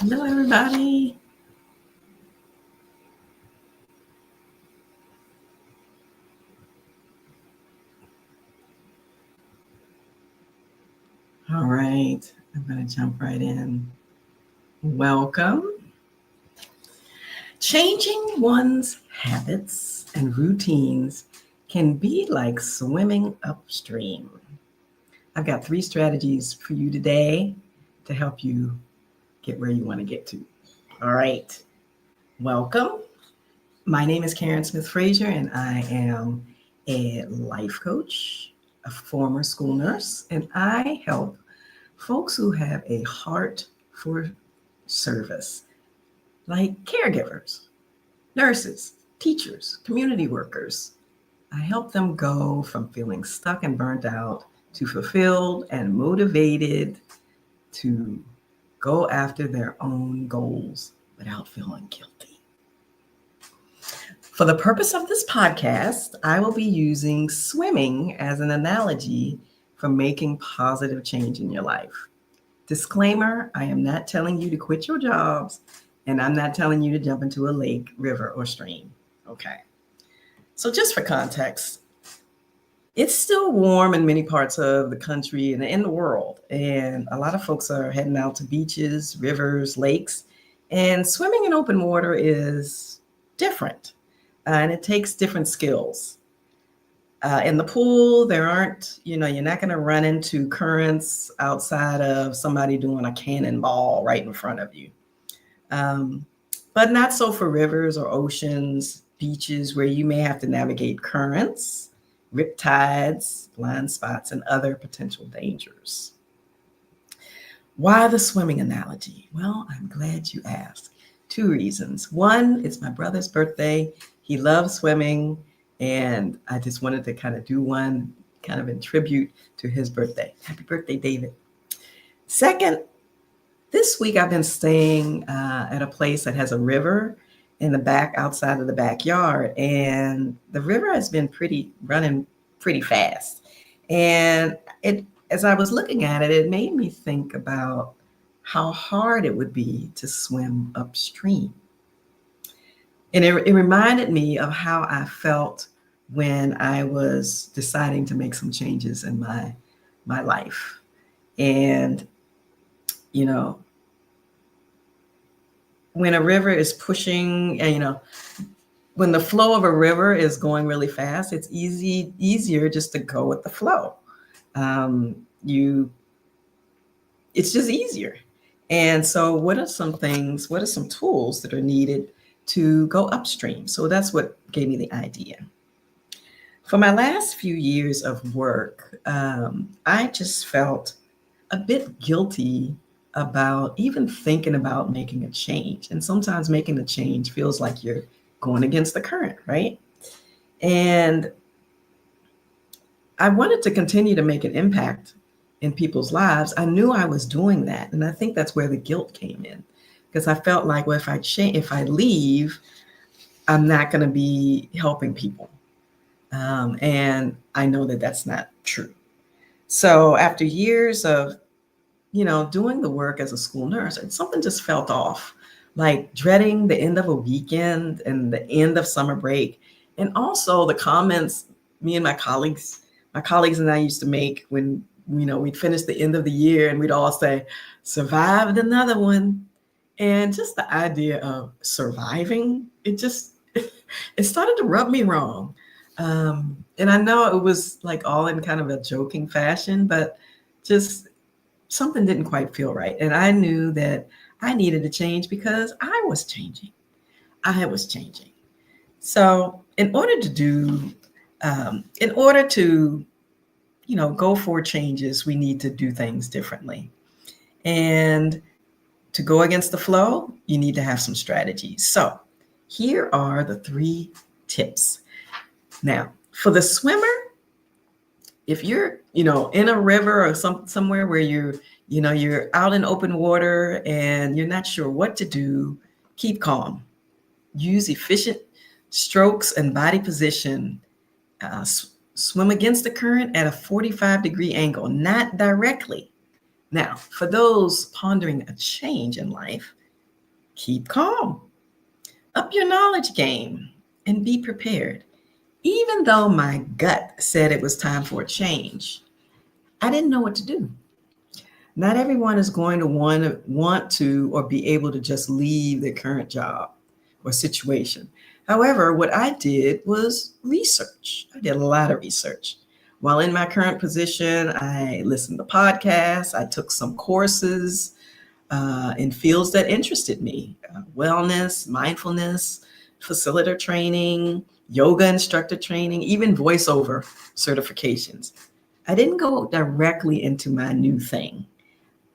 Hello, everybody. All right, I'm going to jump right in. Welcome. Changing one's habits and routines can be like swimming upstream. I've got 3 strategies for you today to help you get where you want to get to. All right, welcome. My name is Karen Smith Frazier, and I am a life coach, a former school nurse, and I help folks who have a heart for service, like caregivers, nurses, teachers, community workers. I help them go from feeling stuck and burnt out to fulfilled and motivated to go after their own goals without feeling guilty. For the purpose of this podcast, I will be using swimming as an analogy for making positive change in your life. Disclaimer, I am not telling you to quit your jobs, and I'm not telling you to jump into a lake, river, or stream. Okay. So just for context, it's still warm in many parts of the country and in the world, and a lot of folks are heading out to beaches, rivers, lakes, and swimming in open water is different, and it takes different skills. In the pool, there aren't, you're not going to run into currents outside of somebody doing a cannonball right in front of you. But not so for rivers or oceans, beaches, where you may have to navigate currents, rip tides, blind spots, and other potential dangers. Why the swimming analogy? Well, I'm glad you asked. 2 reasons. One, it's my brother's birthday. He loves swimming. And I just wanted to kind of do one kind of in tribute to his birthday. Happy birthday, David. Second, this week I've been staying at a place that has a river in the back outside of the backyard. And the river has been running pretty fast. And as I was looking at it, it made me think about how hard it would be to swim upstream. And it reminded me of how I felt when I was deciding to make some changes in my life. And, when a river is pushing, and, when the flow of a river is going really fast, it's easier just to go with the flow. It's just easier. And so what are some tools that are needed to go upstream? So that's what gave me the idea. For my last few years of work, I just felt a bit guilty about even thinking about making a change. And sometimes making a change feels like you're going against the current, right? And I wanted to continue to make an impact in people's lives. I knew I was doing that. And I think that's where the guilt came in, because I felt like, well, if I leave, I'm not going to be helping people. And I know that that's not true. So after years of, doing the work as a school nurse, something just felt off, like dreading the end of a weekend and the end of summer break. And also the comments me and my colleagues and I used to make when, we'd finish the end of the year, and we'd all say, survived another one. And just the idea of surviving, it started to rub me wrong. And I know it was like all in kind of a joking fashion, but just something didn't quite feel right. And I knew that I needed to change because I was changing. So in order to go for changes, we need to do things differently. And to go against the flow, you need to have some strategies. So here are the 3 tips. Now, for the swimmer, if you're, in a river or somewhere where you're out in open water and you're not sure what to do, keep calm. Use efficient strokes and body position. Swim against the current at a 45-degree angle, not directly. Now, for those pondering a change in life, Keep calm, up your knowledge game, and be prepared. Even though my gut said it was time for a change, I didn't know what to do. Not everyone is going to want to or be able to just leave their current job or situation. However, what I did was research. I did a lot of research. While in my current position, I listened to podcasts, I took some courses in fields that interested me: wellness, mindfulness, facilitator training, yoga instructor training, even voiceover certifications. I didn't go directly into my new thing,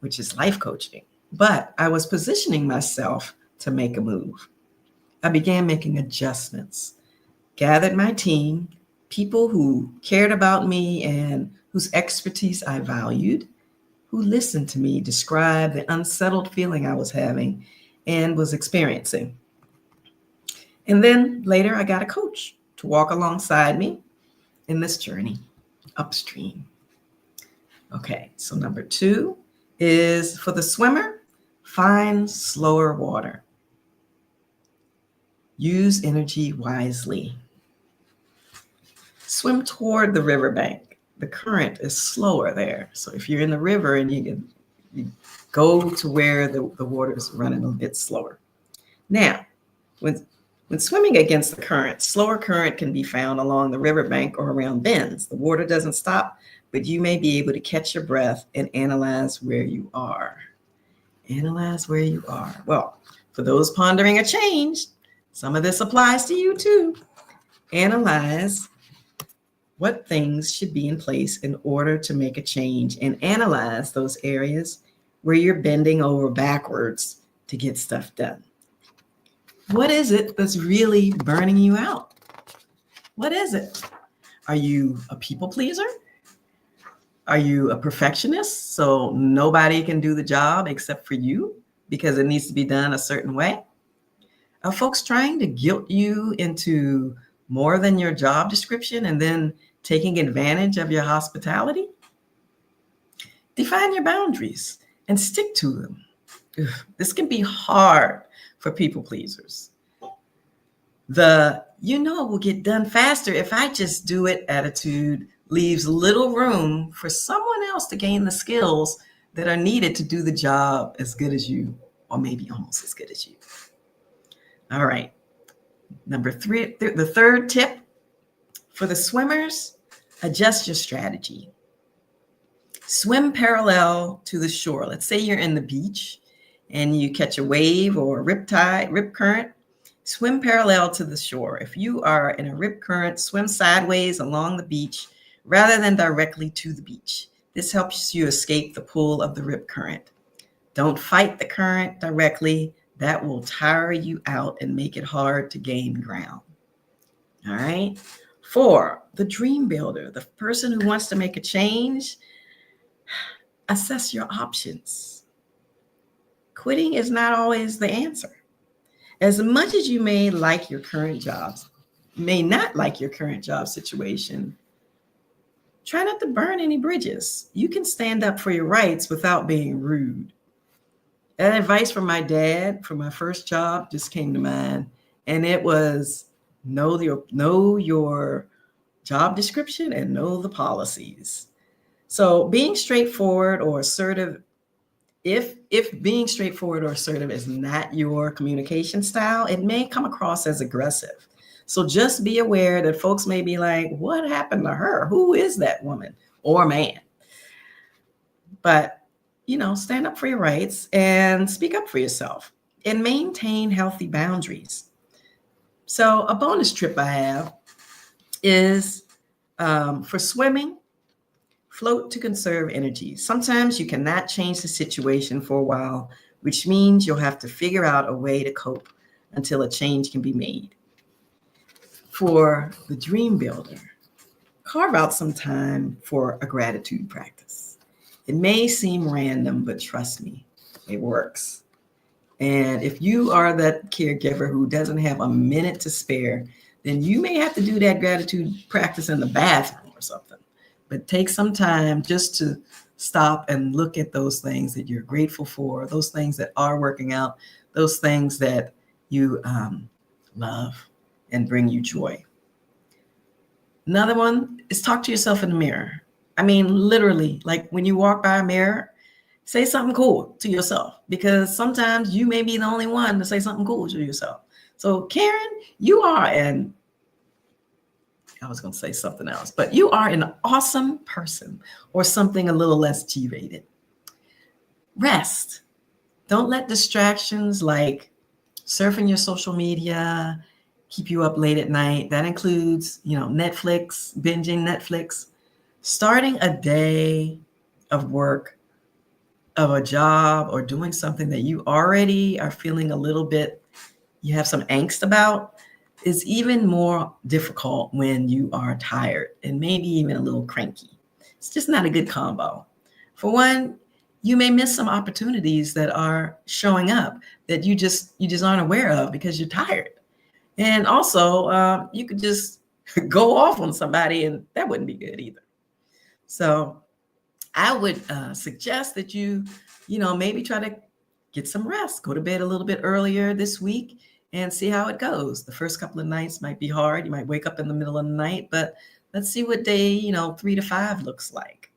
which is life coaching, but I was positioning myself to make a move. I began making adjustments, gathered my team, people who cared about me and whose expertise I valued, who listened to me describe the unsettled feeling I was having and was experiencing. And then later, I got a coach to walk alongside me in this journey, upstream. Okay, so number 2 is for the swimmer: find slower water. Use energy wisely. Swim toward the riverbank. The current is slower there. So if you're in the river and you go to where the water is running a bit slower. Now, when swimming against the current, slower current can be found along the riverbank or around bends. The water doesn't stop, but you may be able to catch your breath and analyze where you are. Analyze where you are. Well, for those pondering a change, some of this applies to you too. Analyze what things should be in place in order to make a change, and analyze those areas where you're bending over backwards to get stuff done. What is it that's really burning you out? What is it? Are you a people pleaser? Are you a perfectionist, so nobody can do the job except for you because it needs to be done a certain way? Are folks trying to guilt you into more than your job description and then taking advantage of your hospitality? Define your boundaries and stick to them. This can be hard for people pleasers. The it will get done faster if I just do it attitude leaves little room for someone else to gain the skills that are needed to do the job as good as you, or maybe almost as good as you. All right. Number 3, the third tip for the swimmers: adjust your strategy. Swim parallel to the shore. Let's say you're in the beach and you catch a wave or a rip current. Swim parallel to the shore. If you are in a rip current, swim sideways along the beach rather than directly to the beach. This helps you escape the pull of the rip current. Don't fight the current directly. That will tire you out and make it hard to gain ground. All right. 4, the dream builder, the person who wants to make a change. Assess your options. Quitting is not always the answer. As much as you may not like your current job situation, try not to burn any bridges. You can stand up for your rights without being rude. That advice from my dad for my first job just came to mind, and it was know your job description and know the policies. So being straightforward or assertive, if being straightforward or assertive is not your communication style, it may come across as aggressive. So just be aware that folks may be like, what happened to her? Who is that woman or man? But, stand up for your rights and speak up for yourself and maintain healthy boundaries. So a bonus tip I have is for swimming: float to conserve energy. Sometimes you cannot change the situation for a while, which means you'll have to figure out a way to cope until a change can be made. For the dream builder, carve out some time for a gratitude practice. It may seem random, but trust me, it works. And if you are that caregiver who doesn't have a minute to spare, then you may have to do that gratitude practice in the bathroom or something. But take some time just to stop and look at those things that you're grateful for, those things that are working out, those things that you love and bring you joy. Another one is talk to yourself in the mirror. I mean, literally, like when you walk by a mirror, say something cool to yourself, because sometimes you may be the only one to say something cool to yourself. So, Karen, you are I was going to say something else, but you are an awesome person, or something a little less G-rated. Rest. Don't let distractions like surfing your social media keep you up late at night. That includes, Netflix, binging Netflix, starting a day of work, of a job, or doing something that you already are feeling a little bit, you have some angst about, is even more difficult when you are tired and maybe even a little cranky. It's just not a good combo. For one, you may miss some opportunities that are showing up that you just aren't aware of because you're tired. And also, you could just go off on somebody, and that wouldn't be good either. So I would suggest that you maybe try to get some rest, go to bed a little bit earlier this week, and see how it goes. The first couple of nights might be hard. You might wake up in the middle of the night, but let's see what day, 3 to 5 looks like.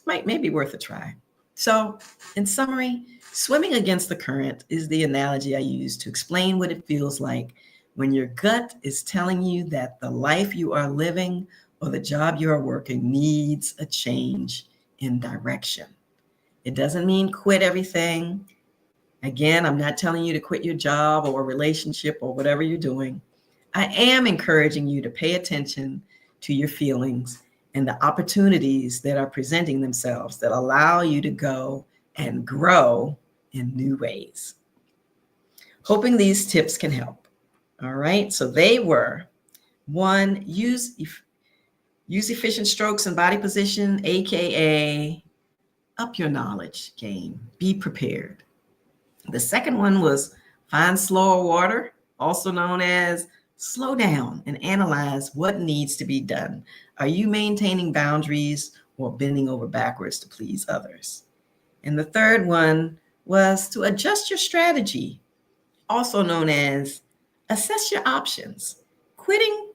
It may be worth a try. So in summary, swimming against the current is the analogy I use to explain what it feels like when your gut is telling you that the life you are living or the job you are working needs a change in direction. It doesn't mean quit everything. Again, I'm not telling you to quit your job or a relationship or whatever you're doing. I am encouraging you to pay attention to your feelings and the opportunities that are presenting themselves that allow you to go and grow in new ways. Hoping these tips can help. All right, so they were: 1, use efficient strokes and body position, aka up your knowledge game. Be prepared. The second one was find slower water, also known as slow down and analyze what needs to be done. Are you maintaining boundaries or bending over backwards to please others? And the third one was to adjust your strategy, also known as assess your options. Quitting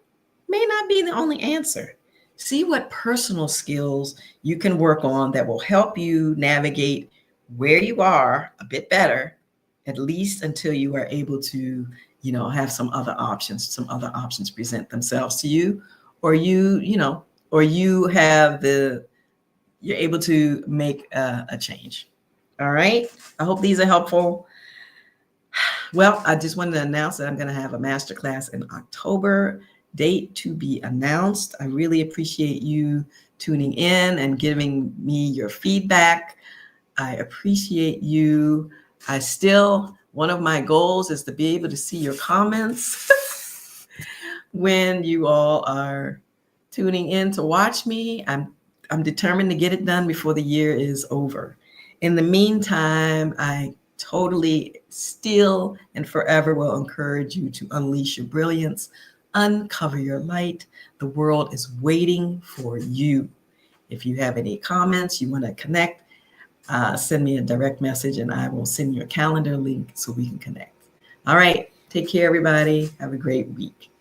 may not be the only answer. See what personal skills you can work on that will help you navigate where you are a bit better, at least until you are able to, have some other options present themselves to you, or you're able to make a change. All right. I hope these are helpful. Well, I just wanted to announce that I'm going to have a masterclass in October, date to be announced. I really appreciate you tuning in and giving me your feedback. I appreciate you. One of my goals is to be able to see your comments when you all are tuning in to watch me. I'm determined to get it done before the year is over. In the meantime, I totally still and forever will encourage you to unleash your brilliance, uncover your light. The world is waiting for you. If you have any comments, you want to connect, send me a direct message and I will send you a calendar link so we can connect. All right. Take care, everybody. Have a great week.